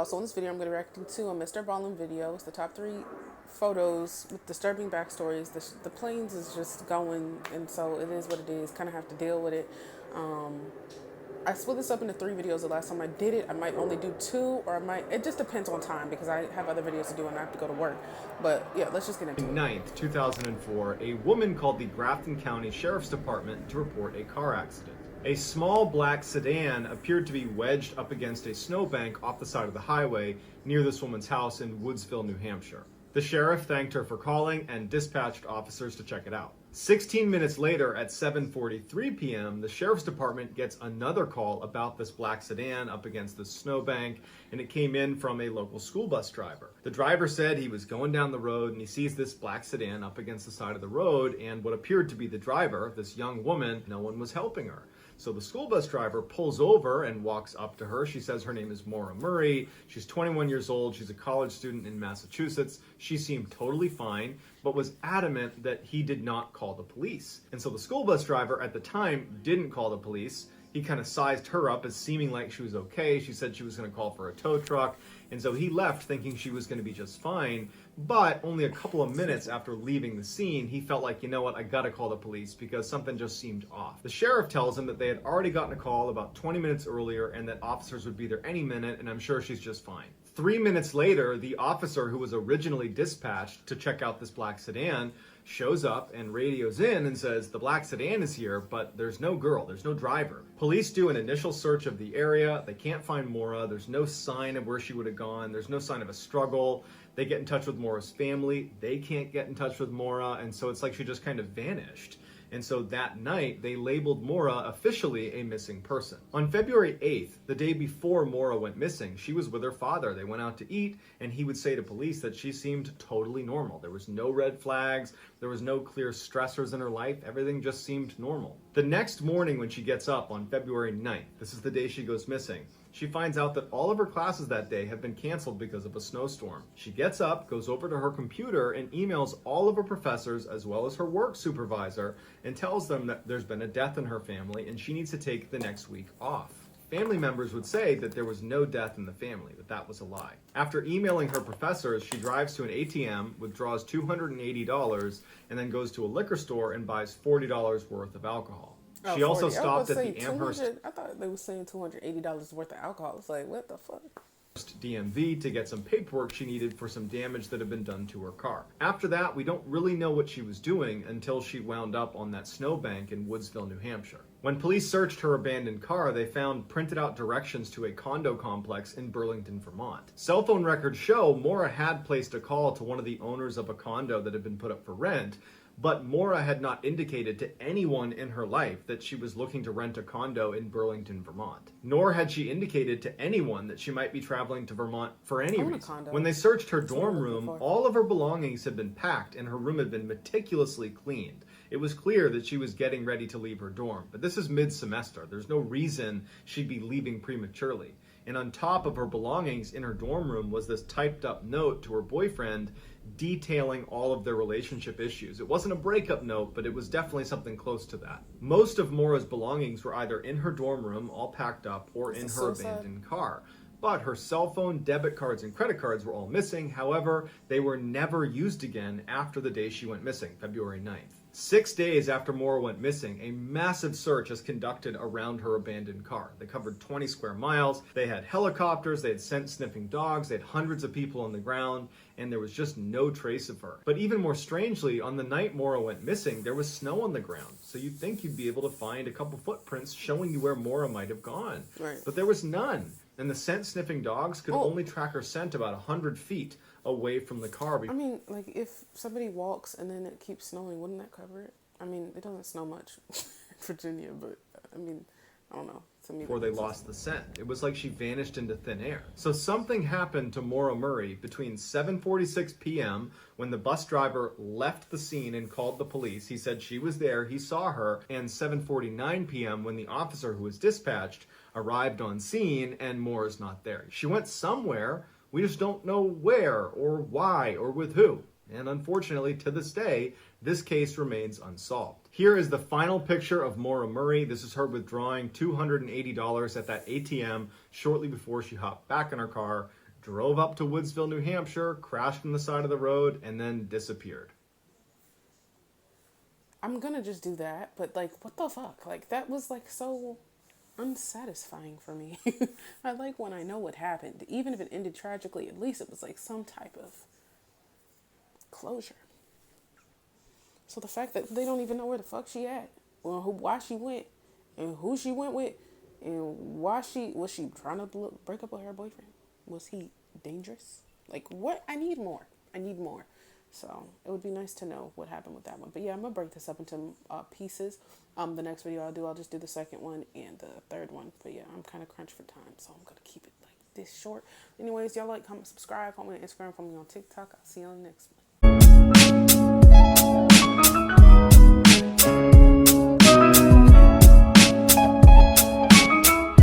y'all. So in this video, I'm going to be reacting to a Mr. Ballen video. It's the top 3 photos with disturbing backstories. The planes is just going, and so it is what it is. Kind of have to deal with it. I split this up into 3 videos the last time I did it. I might only do 2, or it just depends on time because I have other videos to do and I have to go to work. But yeah, let's just get into it. 9th, 2004, a woman called the Grafton County Sheriff's Department to report a car accident. A small black sedan appeared to be wedged up against a snowbank off the side of the highway near this woman's house in Woodsville, New Hampshire. The sheriff thanked her for calling and dispatched officers to check it out. 16 minutes later, at 7:43 p.m., the sheriff's department gets another call about this black sedan up against the snowbank, and it came in from a local school bus driver. The driver said he was going down the road and he sees this black sedan up against the side of the road, and what appeared to be the driver, this young woman, no one was helping her. So the school bus driver pulls over and walks up to her. She says her name is Maura Murray. She's 21 years old. She's a college student in Massachusetts. She seemed totally fine, but was adamant that he did not call the police. And so the school bus driver at the time didn't call the police. He kind of sized her up as seeming like she was okay. She said she was going to call for a tow truck. And so he left thinking she was going to be just fine. But only a couple of minutes after leaving the scene, he felt like, you know what, I got to call the police because something just seemed off. The sheriff tells him that they had already gotten a call about 20 minutes earlier and that officers would be there any minute, and I'm sure she's just fine. 3 minutes later, the officer who was originally dispatched to check out this black sedan shows up and radios in and says, the black sedan is here, but there's no girl, there's no driver. Police do an initial search of the area. They can't find Maura. There's no sign of where she would have gone. There's no sign of a struggle. They get in touch with Maura's family. They can't get in touch with Maura, and so it's like she just kind of vanished. And so that night, they labeled Maura officially a missing person. On February 8th, the day before Maura went missing, she was with her father. They went out to eat, and he would say to police that she seemed totally normal. There was no red flags. There was no clear stressors in her life. Everything just seemed normal. The next morning when she gets up on February 9th, this is the day she goes missing, she finds out that all of her classes that day have been canceled because of a snowstorm. She gets up, goes over to her computer, and emails all of her professors as well as her work supervisor and tells them that there's been a death in her family and she needs to take the next week off. Family members would say that there was no death in the family, but that was a lie. After emailing her professors, she drives to an ATM, withdraws $280, and then goes to a liquor store and buys $40 worth of alcohol. Oh, she also 40. stopped at the Amherst. I thought they were saying $280 worth of alcohol. It's like, what the fuck? DMV to get some paperwork she needed for some damage that had been done to her car. After that, we don't really know what she was doing until she wound up on that snowbank in Woodsville, New Hampshire. When police searched her abandoned car, they found printed out directions to a condo complex in Burlington, Vermont. Cell phone records show Maura had placed a call to one of the owners of a condo that had been put up for rent, but Maura had not indicated to anyone in her life that she was looking to rent a condo in Burlington, Vermont. Nor had she indicated to anyone that she might be traveling to Vermont for any reason. When they searched her dorm room, all of her belongings had been packed and her room had been meticulously cleaned. It was clear that she was getting ready to leave her dorm, but this is mid-semester. There's no reason she'd be leaving prematurely. And on top of her belongings in her dorm room was this typed up note to her boyfriend detailing all of their relationship issues. It wasn't a breakup note, but it was definitely something close to that. Most of Maura's belongings were either in her dorm room, all packed up, or in her abandoned car. But her cell phone, debit cards, and credit cards were all missing. However, they were never used again after the day she went missing, February 9th. 6 days after Maura went missing, a massive search is conducted around her abandoned car. They covered 20 square miles, they had helicopters, they had sent sniffing dogs, they had hundreds of people on the ground, and there was just no trace of her. But even more strangely, on the night Maura went missing, there was snow on the ground. So you'd think you'd be able to find a couple footprints showing you where Maura might have gone. Right. But there was none. And the scent sniffing dogs could only track her scent about 100 feet away from the car. I mean, like, if somebody walks and then it keeps snowing, wouldn't that cover it? I mean, it doesn't snow much in Virginia, but, I mean, I don't know. To me, before they lost the scent. It was like she vanished into thin air. So something happened to Maura Murray between 7:46 p.m. when the bus driver left the scene and called the police. He said she was there, he saw her, and 7:49 p.m. when the officer who was dispatched arrived on scene and Maura's not there. She went somewhere. We just don't know where or why or with who. And unfortunately, to this day, this case remains unsolved. Here is the final picture of Maura Murray. This is her withdrawing $280 at that ATM shortly before she hopped back in her car, drove up to Woodsville, New Hampshire, crashed on the side of the road, and then disappeared. I'm gonna just do that, but like, what the fuck? Like, that was like so unsatisfying for me. I like when I know what happened. Even if it ended tragically, at least it was like some type of closure. So the fact that they don't even know where the fuck she at, or why she went, and who she went with, and why was she trying to break up with her boyfriend? Was he dangerous? Like, what? I need more. I need more. So it would be nice to know what happened with that one. But yeah, I'm gonna break this up into pieces. The next video I'll just do the second one and the third one. But yeah, I'm kind of crunched for time, so I'm gonna keep it like this short. Anyways, y'all like, comment, subscribe, follow me on Instagram, follow me on TikTok. I'll see you on the next one.